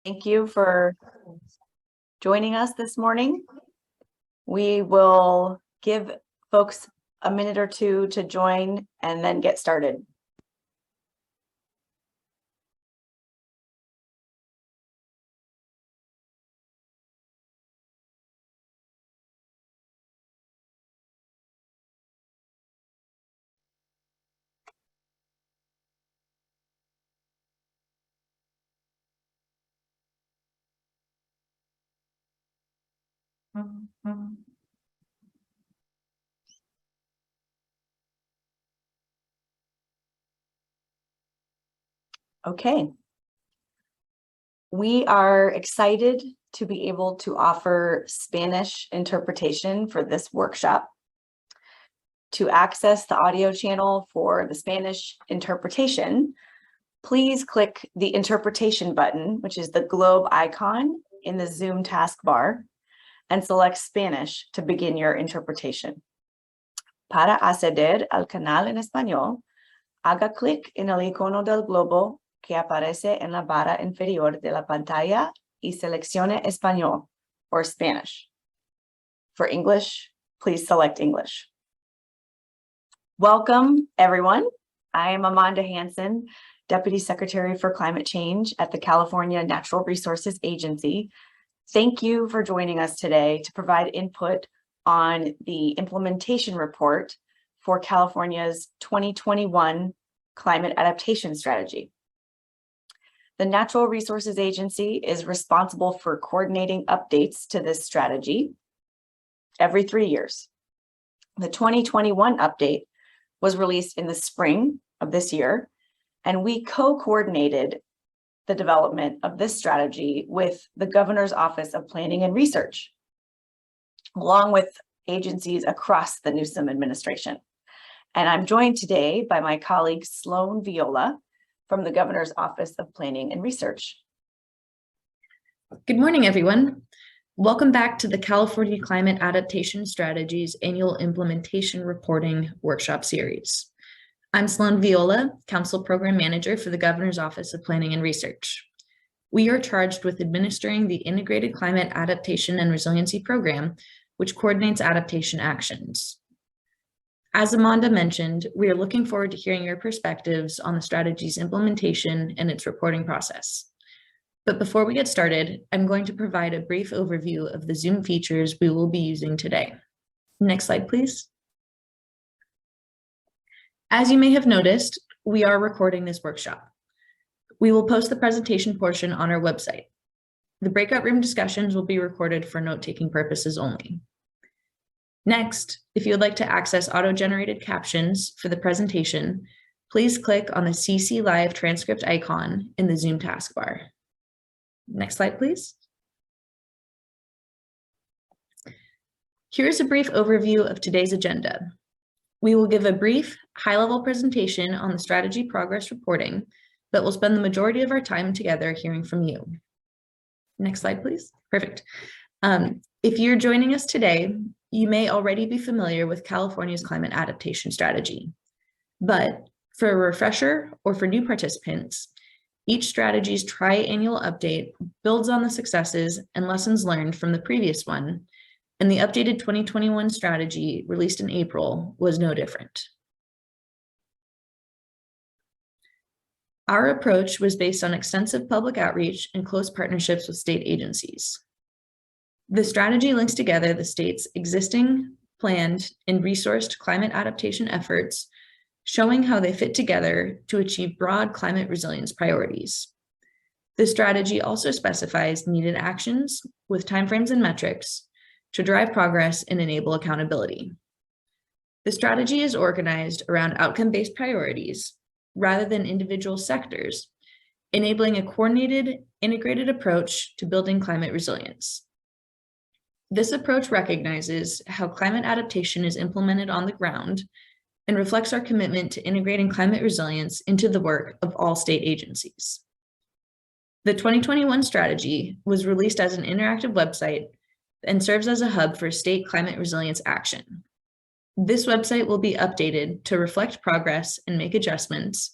Thank you for joining us this morning. We will give folks a minute or two to join and then get started. Okay. We are excited to be able to offer Spanish interpretation for this workshop. To access the audio channel for the Spanish interpretation, please click the interpretation button, which is the globe icon in the Zoom taskbar, and select Spanish to begin your interpretation. Para acceder al canal en español, haga clic en el icono del globo que aparece en la barra inferior de la pantalla y seleccione Español or Spanish. For English, please select English. Welcome, everyone. I am Amanda Hansen, Deputy Secretary for Climate Change at the California Natural Resources Agency. Thank you for joining us today to provide input on the implementation report for California's 2021 Climate Adaptation Strategy. The Natural Resources Agency is responsible for coordinating updates to this strategy every 3 years. The 2021 update was released in the spring of this year, and we co-coordinated the development of this strategy with the Governor's Office of Planning and Research, along with agencies across the Newsom administration. And I'm joined today by my colleague Sloan Viola from the Governor's Office of Planning and Research. Good morning, everyone. Welcome back to the California Climate Adaptation Strategy's annual implementation reporting workshop series. I'm Sloan Viola, Council Program Manager for the Governor's Office of Planning and Research. We are charged with administering the Integrated Climate Adaptation and Resiliency Program, which coordinates adaptation actions. As Amanda mentioned, we are looking forward to hearing your perspectives on the strategy's implementation and its reporting process. But before we get started, I'm going to provide a brief overview of the Zoom features we will be using today. Next slide, please. As you may have noticed, we are recording this workshop. We will post the presentation portion on our website. The breakout room discussions will be recorded for note-taking purposes only. Next, if you would like to access auto-generated captions for the presentation, please click on the CC Live transcript icon in the Zoom taskbar. Next slide, please. Here's a brief overview of today's agenda. We will give a brief, high-level presentation on the strategy progress reporting, but we'll spend the majority of our time together hearing from you. Next slide, please. Perfect. If you're joining us today, you may already be familiar with California's climate adaptation strategy. But for a refresher or for new participants, each strategy's tri-annual update builds on the successes and lessons learned from the previous one, and the updated 2021 strategy released in April was no different. Our approach was based on extensive public outreach and close partnerships with state agencies. The strategy links together the state's existing, planned, and resourced climate adaptation efforts, showing how they fit together to achieve broad climate resilience priorities. The strategy also specifies needed actions with timeframes and metrics to drive progress and enable accountability. The strategy is organized around outcome-based priorities rather than individual sectors, enabling a coordinated, integrated approach to building climate resilience. This approach recognizes how climate adaptation is implemented on the ground and reflects our commitment to integrating climate resilience into the work of all state agencies. The 2021 strategy was released as an interactive website and serves as a hub for state climate resilience action. This website will be updated to reflect progress and make adjustments,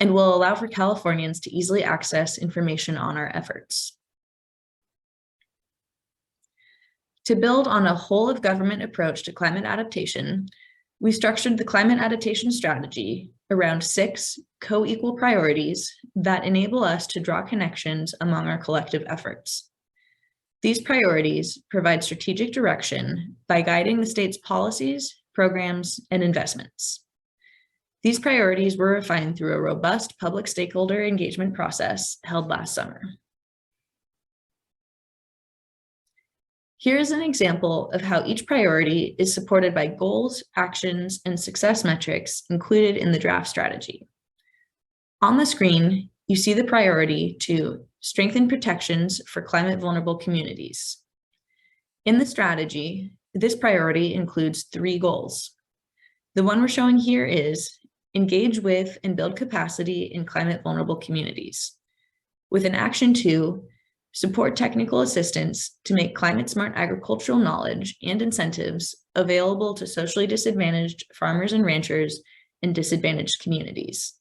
and will allow for Californians to easily access information on our efforts. To build on a whole of government approach to climate adaptation, we structured the climate adaptation strategy around 6 co-equal priorities that enable us to draw connections among our collective efforts. These priorities provide strategic direction by guiding the state's policies, programs, and investments. These priorities were refined through a robust public stakeholder engagement process held last summer. Here's an example of how each priority is supported by goals, actions, and success metrics included in the draft strategy. On the screen, you see the priority to strengthen protections for climate-vulnerable communities. In the strategy, this priority includes 3 goals. The one we're showing here is engage with and build capacity in climate-vulnerable communities, with an action 2, support technical assistance to make climate-smart agricultural knowledge and incentives available to socially disadvantaged farmers and ranchers in disadvantaged communities.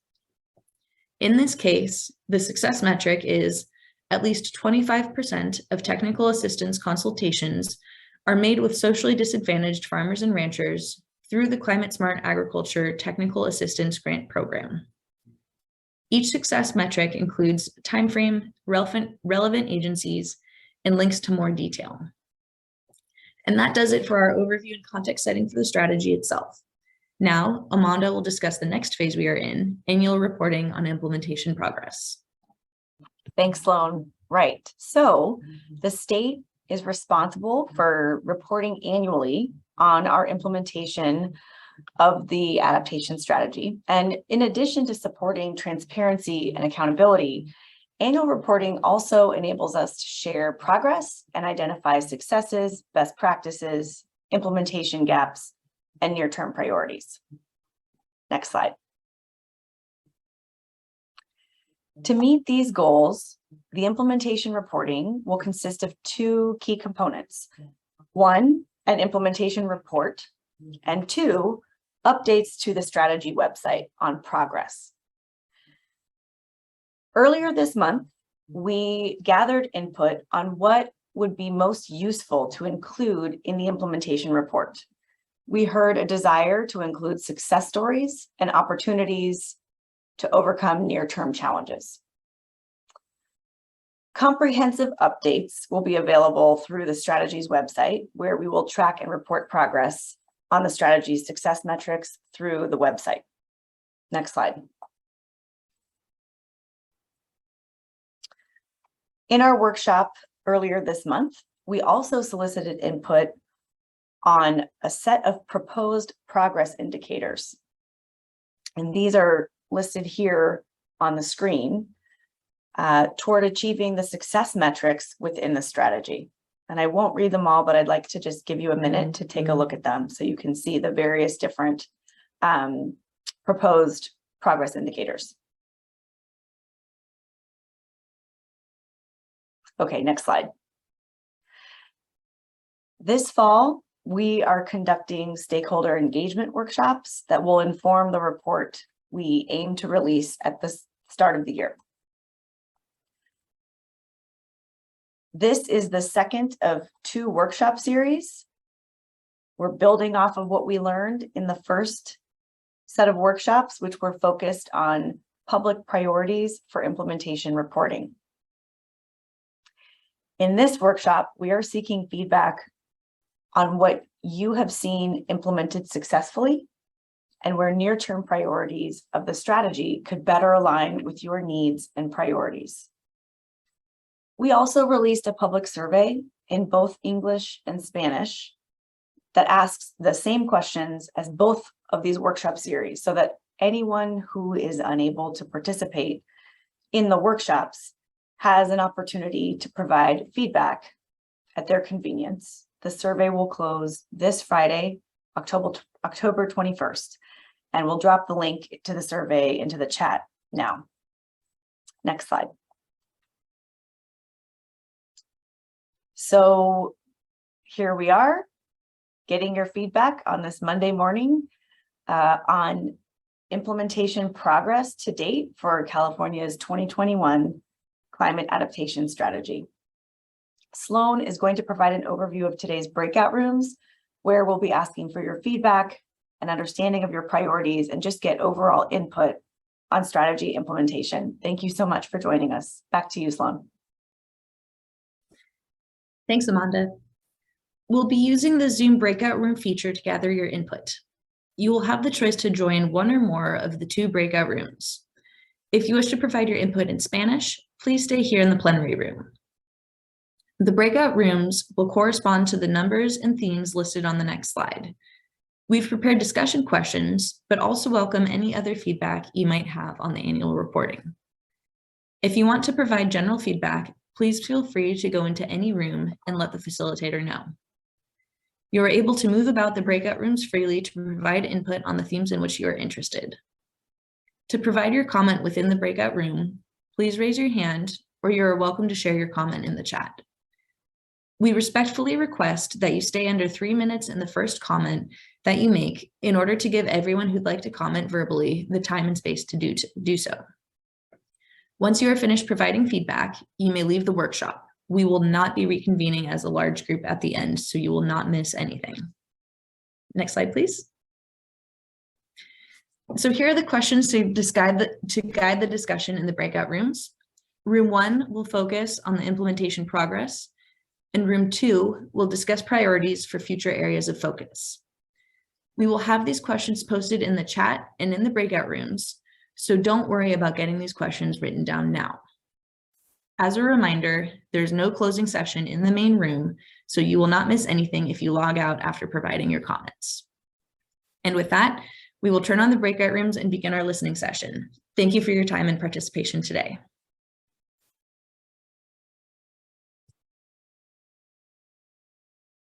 In this case, the success metric is at least 25% of technical assistance consultations are made with socially disadvantaged farmers and ranchers through the Climate-Smart Agriculture Technical Assistance Grant Program. Each success metric includes timeframe, relevant agencies, and links to more detail. And that does it for our overview and context setting for the strategy itself. Now, Amanda will discuss the next phase we are in, annual reporting on implementation progress. Thanks, Sloan. Right. So the state is responsible for reporting annually on our implementation of the adaptation strategy. And in addition to supporting transparency and accountability, annual reporting also enables us to share progress and identify successes, best practices, implementation gaps, and near-term priorities. Next slide. To meet these goals, the implementation reporting will consist of 2 key components. 1, an implementation report, and 2, updates to the strategy website on progress. Earlier this month, we gathered input on what would be most useful to include in the implementation report. We heard a desire to include success stories and opportunities to overcome near-term challenges. Comprehensive updates will be available through the strategy's website, where we will track and report progress on the strategy's success metrics through the website. Next slide. In our workshop earlier this month, we also solicited input on a set of proposed progress indicators. And these are listed here on the screen toward achieving the success metrics within the strategy. And I won't read them all, but I'd like to just give you a minute to take a look at them so you can see the various different proposed progress indicators. Okay, next slide. This fall, we are conducting stakeholder engagement workshops that will inform the report we aim to release at the start of the year. This is the second of 2 workshop series. We're building off of what we learned in the first set of workshops, which were focused on public priorities for implementation reporting. In this workshop, we are seeking feedback on what you have seen implemented successfully and where near-term priorities of the strategy could better align with your needs and priorities. We also released a public survey in both English and Spanish that asks the same questions as both of these workshop series, so that anyone who is unable to participate in the workshops has an opportunity to provide feedback at their convenience. The survey will close this Friday, October 21st, and we'll drop the link to the survey into the chat now. Next slide. So here we are, getting your feedback on this Monday morning on implementation progress to date for California's 2021 climate adaptation strategy. Sloan is going to provide an overview of today's breakout rooms, where we'll be asking for your feedback and understanding of your priorities and just get overall input on strategy implementation. Thank you so much for joining us. Back to you, Sloan. Thanks, Amanda. We'll be using the Zoom breakout room feature to gather your input. You will have the choice to join one or more of the 2 breakout rooms. If you wish to provide your input in Spanish, please stay here in the plenary room. The breakout rooms will correspond to the numbers and themes listed on the next slide. We've prepared discussion questions, but also welcome any other feedback you might have on the annual reporting. If you want to provide general feedback, please feel free to go into any room and let the facilitator know. You are able to move about the breakout rooms freely to provide input on the themes in which you are interested. To provide your comment within the breakout room, please raise your hand, or you are welcome to share your comment in the chat. We respectfully request that you stay under 3 minutes in the first comment that you make in order to give everyone who'd like to comment verbally the time and space to do so. Once you are finished providing feedback, you may leave the workshop. We will not be reconvening as a large group at the end, so you will not miss anything. Next slide, please. So here are the questions to guide the discussion in the breakout rooms. Room 1 will focus on the implementation progress, and room 2 will discuss priorities for future areas of focus. We will have these questions posted in the chat and in the breakout rooms, so don't worry about getting these questions written down now. As a reminder, there's no closing session in the main room, so you will not miss anything if you log out after providing your comments. And with that, we will turn on the breakout rooms and begin our listening session. Thank you for your time and participation today.